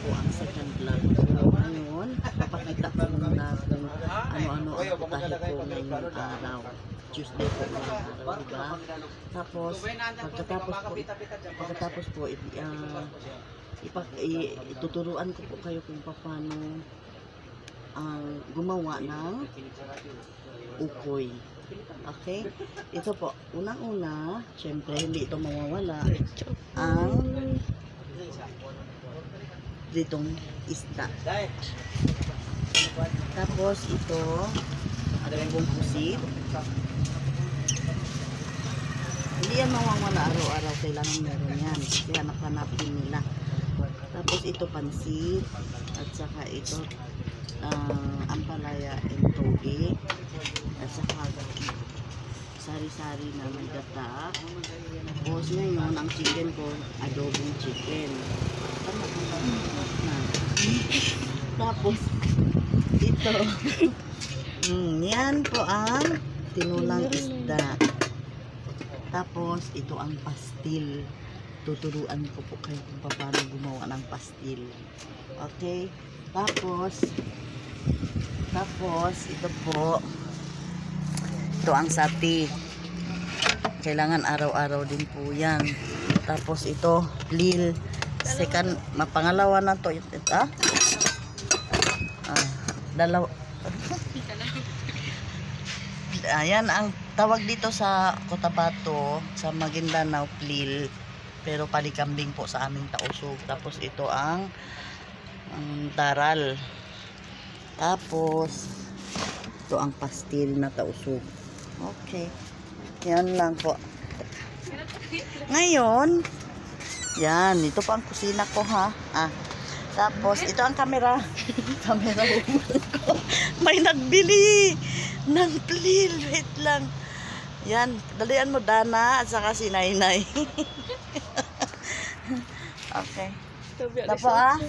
po ang second vlog ko. Ngayon, papakita ko muna kung ano-ano ang putahe ko ngayong araw. Tuesday po ngayong araw, diba? Tapos, pagkatapos po, ituturuan ko po kayo kung paano gumawa ng ukoy. Okay? Ito po, unang-una, syempre hindi ito mawawala, ang ditong isda. Tapos ito, adobong pusit. Hindi yan mawawala araw-araw, kailangan meron yan. Kasi hanap-hanapin nila. Tapos ito pansit, at saka ito ampalaya and toge, at saka sari-sari na may gata. Tapos ngayon ang chicken ko, adobong chicken. Tapos ito yan po ang tinulang isda. Tapos ito ang pastil. Tuturuan ko po kayo kung paano gumawa ng pastil. Okay? Tapos ito po, ito ang sati. Kailangan araw-araw din po yan. Tapos ito, lil. Second, mapangalawa na to. Dalawa. Ayan, ang tawag dito sa Cotabato, sa Maguindanao, plil. Pero palikambing po sa aming tausog. Tapos ito ang daral. Tapos ito ang pastil na tausog. Okay. Yan lang po. Ngayon, yan. Ito po ang kusina ko, ha. Tapos ito ang camera. Camera ko. May nagbili ng plil. Wait lang. Yan. Dalian mo, Dana, at saka si Nainay. Okay. Tapos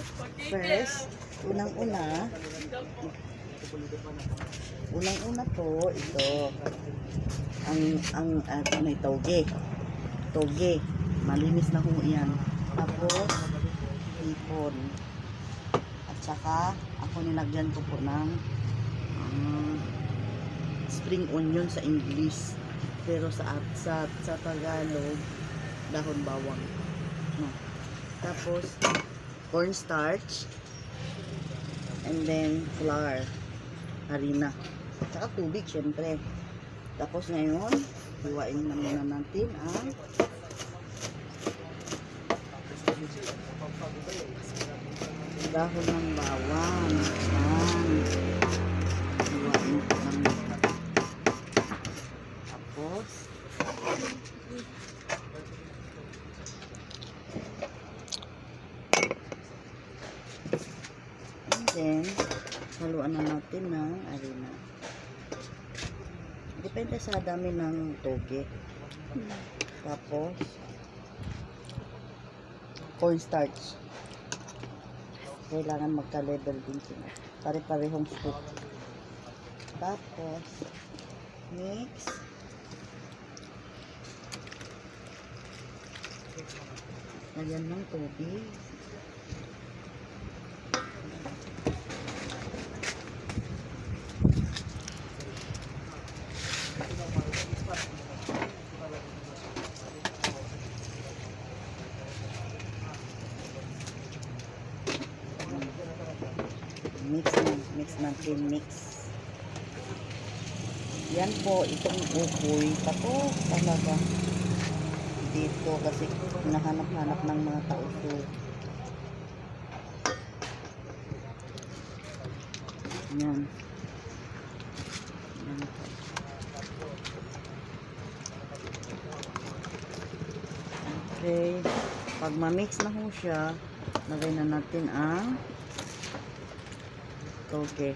first, unang-una po, ito ang may toge, malinis na kung iyan. Tapos hipon, at saka ako nilagyan ko po ng spring onion sa English, pero sa Tagalog dahon bawang. Tapos cornstarch, and then flour, harina, saka tubig syempre. Tapos ngayon, hiwain na muna natin ang dahon ng bawang. Hiwain ko ng tapos and then haluan na natin ng harina. Depende sa dami ng toge. Tapos cornstarch. Kailangan magka-level din sila. Pare-parehong scoop. Tapos mix. Lagyan ng tubig. Mix. Yan po, itong ukoy. Tapos talaga dito kasi nahanap-hanap ng mga tausog. Yan. Okay. Pag ma-mix na ho siya, lagay na natin ang toge.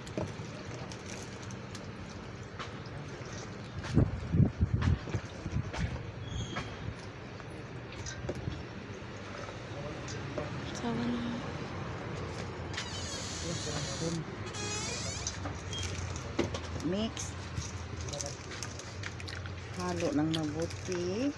Mix. Halo ng mabuti.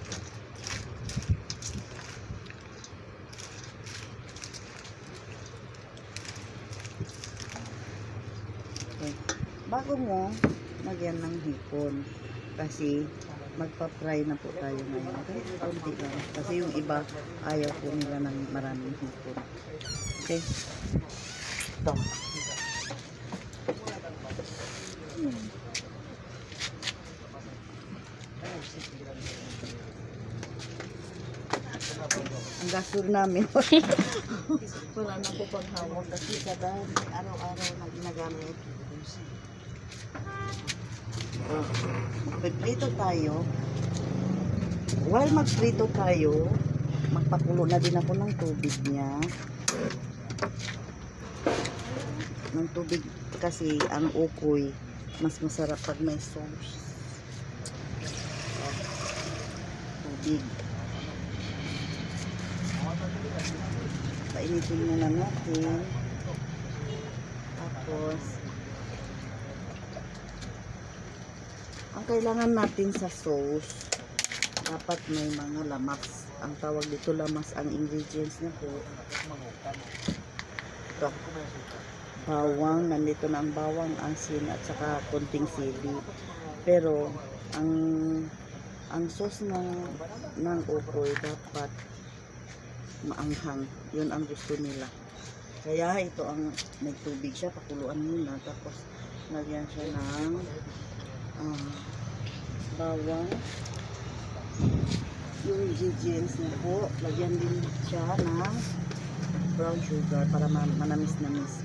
gusto mo, lagyan ng hipon. Kasi magpa-fry na po tayo ngayon. Okay? Kunti lang. Kasi yung iba, ayaw po nila ng maraming hipon. Okay? Ito. Ang gasol namin. Wala na po paghawak kasi sa dahil araw-araw na ginagamit. Magprito tayo. While magprito tayo, magpakulo na din ako ng tubig niya. Ng tubig kasi ang ukoy mas masarap pag may sauce. Tubig. Painitin muna natin. Tapos ang kailangan natin sa sauce, dapat may mga lamas. Ang tawag dito lamas, ang ingredients niya po. Ito. Bawang, nandito na ang bawang, asin, at saka konting sili. Pero ang sauce ng ukoy dapat maanghang. Yun ang gusto nila. Kaya ito ang may tubig siya, pakuluan muna. Tapos lagyan siya ng bawang. Yung ingredients niya po, lagyan din siya ng brown sugar para manamis-namis.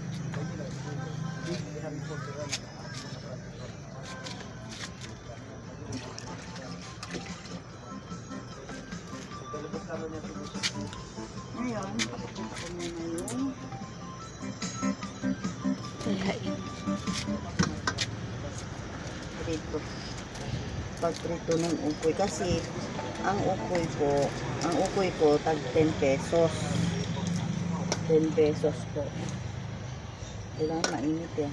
Ngayon, pakita ko muna yung prito. Pagprito ng ukoy. Kasi, ang ukoy ko, tag 10 pesos. 10 pesos po. Kailangan mainit eh.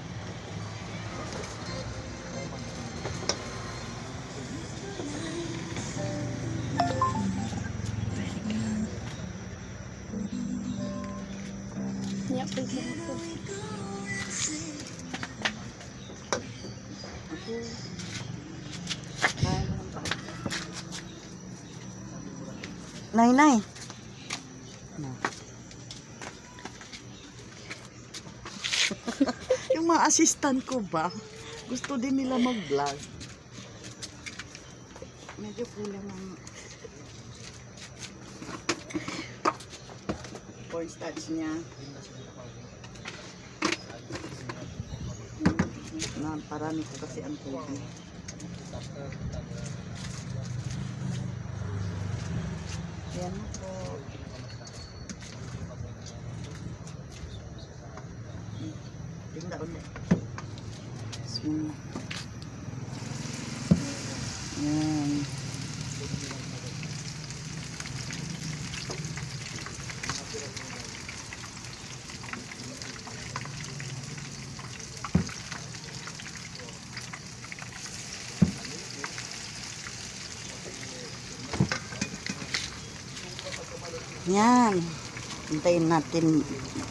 Nay. Yung mga assistant ko ba, gusto din nila mag-vlog. Medyo kulang ang cornstarch niya. Parami ko kasi ang tubig. Yan po. Tingnan ulit. Yan. Yan. Hintayin natin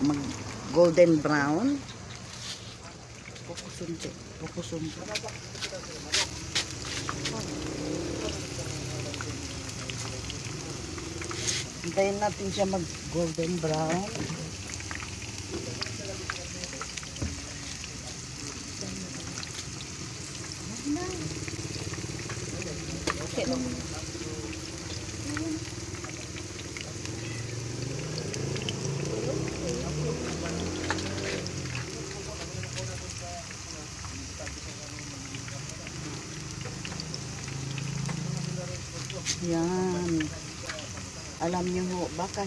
mag golden brown. Kukusunti. Hintayin natin siya mag golden brown. Yan. Alam niyo ho, baka